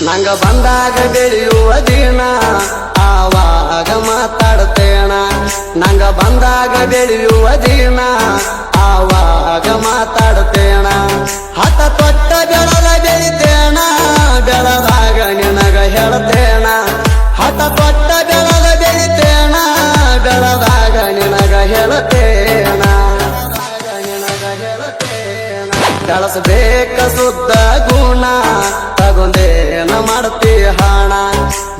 ನಂಗ ಬಂದಾಗ ಬೆಳೆಯುವ ದಿನ ಆವಾಗ ಮಾತಾಡ್ತೇಣ ನಂಗ ಬಂದಾಗ ಬೆಳೆಯುವ ದಿನ ಆವಾಗ ಮಾತಾಡ್ತೇಣ ಹಠ ತೊಟ್ಟ ಬೆಳದ ಬೆಳಿತೇಣ ಬೆಳದಾಗ ನಿನಗ ಹೇಳ್ತೇಣ ಹಠ ತೊಟ್ಟ ಬೆಳದ ಬೆಳಿತೇಣ ಬೆಳದಾಗ ನಿನಗ ಹೇಳ್ತೇಣ ಬೆಳಸಬೇಕ ಶುದ್ಧ ಗುಣ ತಗೊಂಡೇನ ಮಾಡ್ತಿ ಹಣ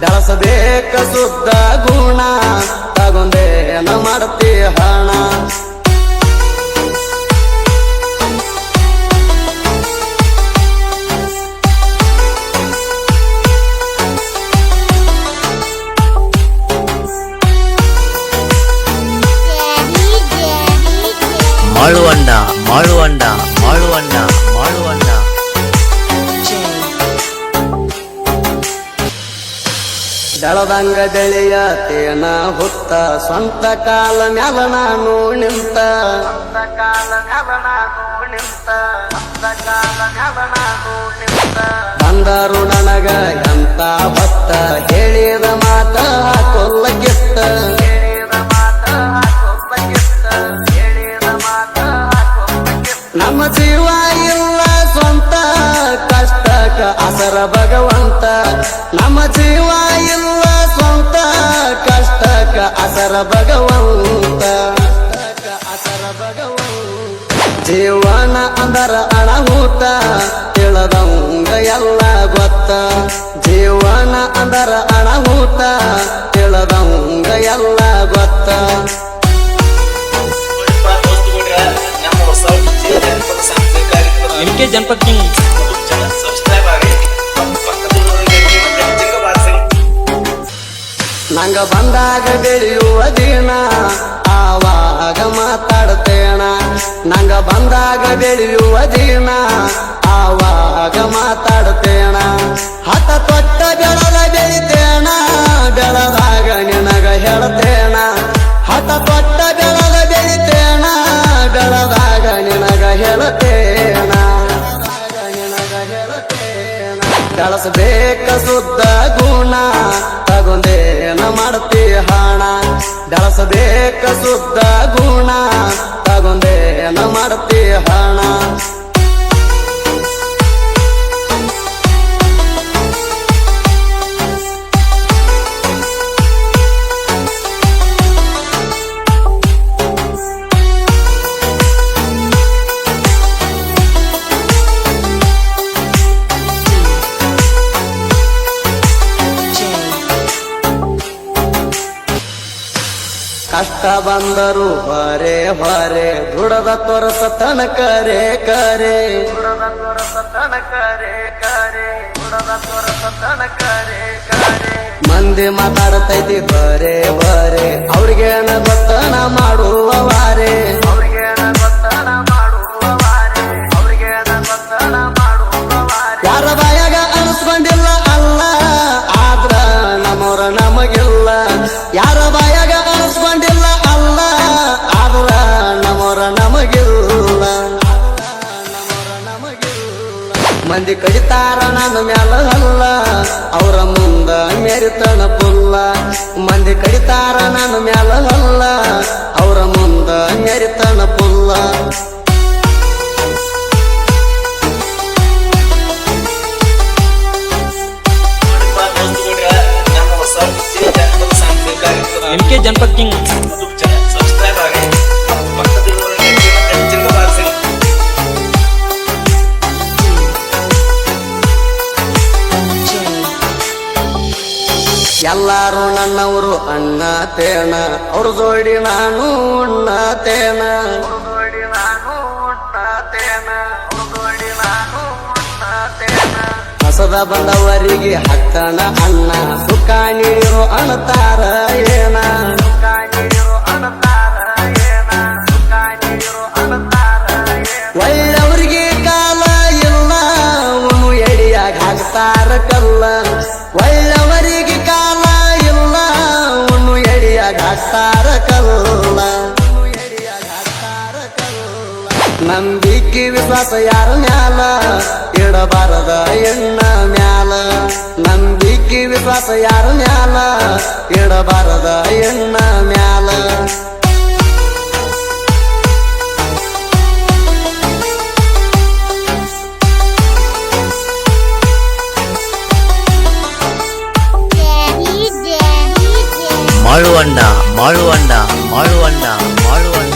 ಬೆಳಸಬೇಕ ಶುದ್ಧ ಗುಣ ತಗೊಂಡೇನ ಮಾಡ್ತಿ ಹಣ ಮಾಳುವಂಡ ಮಾಳುವಂಡ ಮಾಳುವಂಡ ಮಾಳುವಂಡ ಬೆಳದಂಗ ಬೆಳೆಯತೇನ ಹುತ್ತ ಸ್ವಂತ ಕಾಲ ಮ್ಯಾಲ ನಾನು ನಿಂತ ಬಂದರು ನನಗ ಎಂತ ಭತ್ತ ಹೇಳಿದ ಮಾತ ಕೊಲ್ಲಗಿತ್ತ ನಮ್ಮ ಜೀವ ಇಲ್ಲ ಸ್ವಂತ ಕಷ್ಟಕ ಅಸರ ಭಗವಂತ ನಮ್ಮ ಜೀವ ಇಲ್ಲ ಸ್ವಂತ ಕಷ್ಟಕ ಅಸರ ಭಗವಂತ ಜೀವನ ಅಂದರ ಅಣಹೂತ ತಿಳಿದಂಗ ಎಲ್ಲ ಗೊತ್ತ ಜೀವನ ಅಂದರ ಅಣಹೂತ ತಿಳಿದಂಗ ಎಲ್ಲ ಗೊತ್ತ MK ಜನಪದ ಕಿಂಗ್ ನಂಗ ಬಂದಾಗ ಬೆಳೆಯುವ ದಿನ ಆವಾಗ ಮಾತಾಡ್ತೇಣ ನಂಗ ಬಂದಾಗ ಬೆಳೆಯುವ ದಿನ ಆವಾಗ ಮಾತಾಡ್ತೇಣ ಹಠ ತೊಟ್ಟ ಬೆಳದ ಬೆಳಿತೇಣ ಬೆಳದಾಗ ನಿನಗ ಹೇಳ್ತೇಣ ಹಠ ತೊಟ್ಟ ಬೆಳದ ಬೆಳಿತೇಣ ಬೆಳದಾಗ ನಿನಗ ಹೇಳ್ತೇಣ ಬೆಳಸಬೇಕ ಶುದ್ಧ ಗುಣ ತಗೊಂಡೇನ ಮಾಡ್ತಿ ಹಣ ಬೆಳಸಬೇಕ ಶುದ್ಧ ಗುಣ ತಗೊಂಡೇನ ಮಾಡ್ತಿ ಹಣ ಕಷ್ಟ ಬಂದರು ಹೊರೆ ಹೊರೆ ದುಡದ ತೋರಸ ತನ ಕರೆ ಕರೆ ಮಂದಿ ಮಾತಾಡ್ತೈತಿ ಬರೇ ಬರೇ ಅವ್ರಿಗೇನ ಗೊತ್ತನ ಮಾಡುವವಾರೆ ಯಾರ ಬಾಯಾಗ ಅನಿಸ್ಕೊಂಡಿಲ್ಲ ಅಲ್ಲ ಆದ್ರ ನಮ್ಮವ್ರ ನಮಗಿಲ್ಲ ಯಾರ ಬಾಯಾಗ ಅನಿಸ್ಕೊಂಡಿಲ್ಲ ಅಲ್ಲ ಆದ್ರ ನಮ್ಮವ್ರ ನಮಗಿಲ್ಲ ಮಂದಿ ಕಡಿತಾರ ನನ್ನ ಮ್ಯಾಲ ಅಲ್ಲ ಅವರ ಮುಂದ ಮೆರಿತನ ಪುಲ್ಲ ಮಂದಿ ಕಡಿತಾರ ನನ್ನ ಮ್ಯಾಲ ಅಲ್ಲ ಅವರ ಮುಂದ ಮೆರಿತನ ಪುಲ್ಲ MK ಜನಪದ ಕಿಂಗ್ ಎಲ್ಲಾರು ನನ್ನವರು ಅಣ್ಣ ತೇಣ ಅವ್ರ ಜೋಡಿ ನಾನು ಉಣ್ಣತೇನ ಹಸದ ಬಂದವರಿಗೆ ಹಕ್ಕನ ಅನ್ನ ಸುಖ ನೀರು ಅಣತಾರ ಏನ ಒಳ್ಳೆಯವರಿಗೆ ಕಾಲ ಇಲ್ಲ ಉಣ್ಣು ಎಡಿಯಾಗ ಹಾಕ್ತಾರ ಕಲ್ಲ ಒಳ್ಳೆಯವರಿಗೆ ಕಾಲ ಇಲ್ಲ ಉಣ್ಣು ಎಡಿಯಾಗ ಹಾಕ್ತಾರ ಕಲ್ಲ ನಂಬಿಕೆ ವಿಶ್ವಾಸ ಯಾರ ಮ್ಯಾಲ ಇಡಬಾರದ ಎಣ್ಣ ಮ್ಯಾಲ ವಿಶ್ವಾಸ ಯಾರ ಮ್ಯಾಲ ಇಡಬಾರದ ಎಣ್ಣ ಮ್ಯಾಲ ಮಾಳುವಂಡ ಮಾಳುವಂಡ ಮಾಳುವಂಡ ಮಾಳುವಂಡ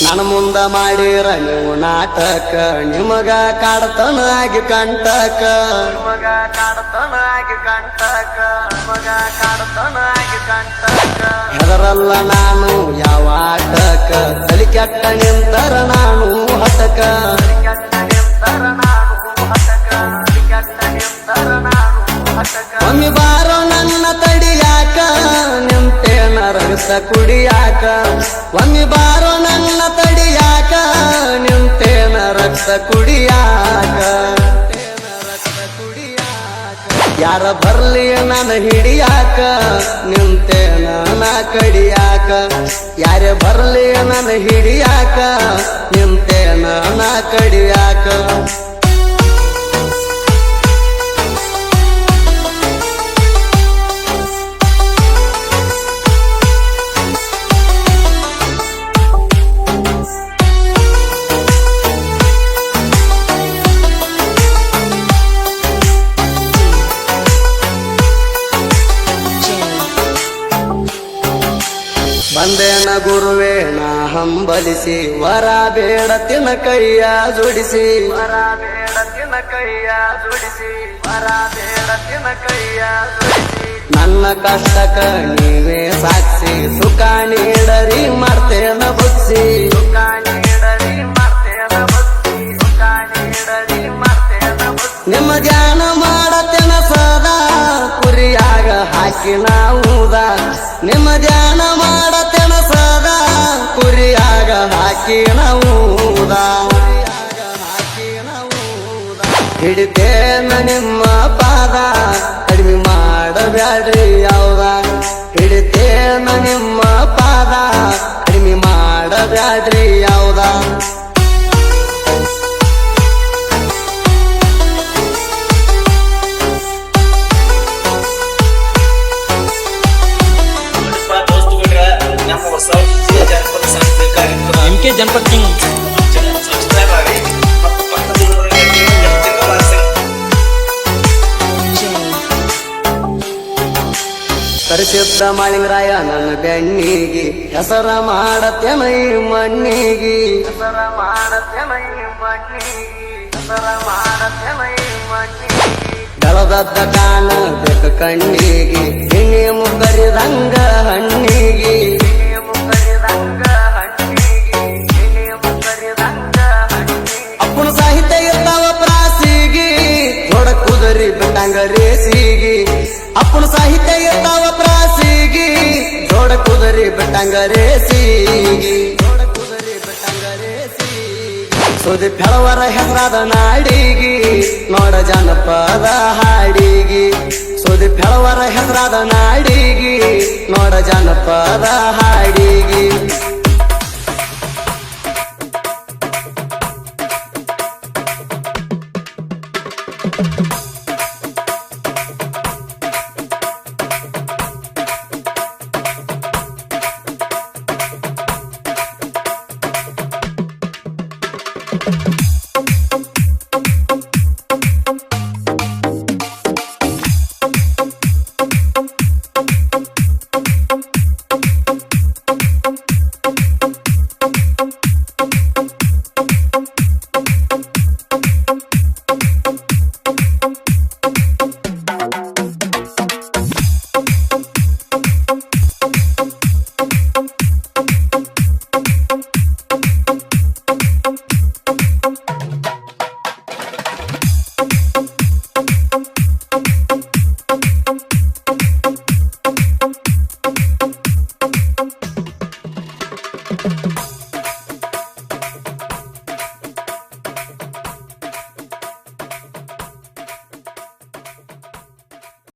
ನನ್ನ ಮುಂದ ಮಾಡಿರ ನೀವು ನಾಟಕ ನಿಮಗ ಕಾಡತನಾಗಿ ಕಂಟಕ ನಿಮಗ ಕಾಡತನಾಗಿ ಕಂಟಕ ನಿಮಗ ಕಾಡತನಾಗಿ ಕಂಟಕ ಹೆದರಲ್ಲ ನಾನು ಯಾವ ಆಟಕ ತಲಿ ಕೆಟ್ಟ ನಿಂತರ ನಾನು ಹತಕ ಕೆಟ್ಟ ನಿಂತರ ನಾನು ಹತಕ ಕೆಟ್ಟ ನಿಂತರ ನಾನು ಹತಕ ಒಮ್ಮೆ ಬಾರೋ ನನ್ನ ತಡಿಯಾಕ ನಿಂತೇನ ರಗಸ ಕುಡಿಯಾಕ ಒಮ್ಮೆ ಬಾರೋ ನನ್ನ ತಡಿಯಾಕ ನಿಂತೇನ ರಕ್ತ ಕುಡಿಯಾಕ ಯಾರ ಬರ್ಲಿ ನನ್ನ ಹಿಡಿಯಾಕ ನಿಂತೇನ ನಾ ಕಡಿಯಾಕ ಯಾರೇ ಬರ್ಲಿ ನನ್ನ ಹಿಡಿಯಾಕ ನಿಂತೇನ ನಾ ಕಡಿಯಾಕ ಬಂದೇನ ಗುರುವೇನ ಹಂಬಲಿಸಿ ವರ ಬೇಡ ತಿನ ಕೈಯ ಜೋಡಿಸಿ ವರ ಬೇಡ ತಿನ ಕೈಯ ಜೋಡಿಸಿ ವರ ಬೇಡ ತಿನ ಕೈಯ ಜೋಡಿಸಿ ನನ್ನ ಕಷ್ಟಕ ನೀವೇ ಸಾಕ್ಷಿ ಸುಖ ನೀಡರಿ ಮಾಡ್ತೇನ ಬುಕ್ಸಿ ಸುಖ ನೀಡರಿ ಮಾಡ್ತೇನ ಬುಕ್ಸಿ ಸುಖ ನೀಡರಿ ಮಾಡ್ತೇನ ಬುಕ್ಸಿ ನಿಮ್ಮ ಧ್ಯಾನ ಮಾಡತೇನ ಸದಾ ಕುರಿಯಾಗ ಹಾಕಿ ನಾವುದ ನಿಮ್ಮ ಧ್ಯಾನ ಮಾಡತೇನ ಸದಾ ಕುರಿಯಾಗ ಹಾಕಿ ನಾವುದ ಹಿಡಿತೇನ ನಿಮ್ಮ ಪಾದ ಕಡಿಮೆ ಮಾಡಬ್ಯಾಡ್ರಿ ಯಾವ್ದ ಹಿಡಿತೇನ ನಿಮ್ಮ ಪಾದ ಕಡಿಮೆ ಮಾಡಬ್ಯಾಡ್ರಿ ಯಾವ್ದ MK ಜನಪದ ಕಿಂಗ್ ಕರಿಸಿದ್ದ ಮಾಳಿಂಗರಾಯ ನನ್ನ ಬೆನ್ನಿಗಿ ಹೆಸರ ಮಾಡತ್ಯನ ಈ ಮಣ್ಣಿಗಿ ಹೆಸರ ಮಾಡತ್ಯನ ಈ ಮಣ್ಣಿಗಿ ಹೆಸರ ಮಾಡತ್ಯನ ಈ ಮಣ್ಣಿಗಿ ಬೆಳದದ್ದ ಕಾಣ ಬೇಕ ಕಣ್ಣಿಗಿ ಹಿಣಿ ಮುಗರಿದಂಗ ಹಣ್ಣಿಗಿ ಹಿಣಿ ಮುಗರಿದಂಗ ಹಣ್ಣಿಗಿ ಹಿಣಿ ಮುಗರಿದಂಗ ಹಣ್ಣಿಗಿ ಅಪ್ಪನ ಸಾಹಿತ್ಯ ಇರ್ತಾವ ಪ್ರಾಸಿಗಿ ನೋಡ ಕುದರಿ ಬಿಟ್ಟಂಗ ರೇಸಿಗಿ ಅಪ್ಪನ ಸಾಹಿತ್ಯ ಇರ್ತಾವ ಪ್ರಾಸಿಗಿ ಜೋಡ ಕುದರಿ ಬಿಟ್ಟಂಗ ರೇಸಿಗಿ ಜೋಡ ಕುದರಿ ಬಿಟ್ಟಂಗ ರೇಸಿಗಿ ಸುದಿ ಫೆಳವರ ಹೆಸರಾದ ನಾಡಿಗಿ ನೋಡ ಜನಪದ ಹಾಡಿಗಿ ಸುದಿ ಫೆಳವರ ಹೆಸರಾದ ನಾಡಿಗಿ ನೋಡ ಜನಪದ ಹಾಡಿಗಿ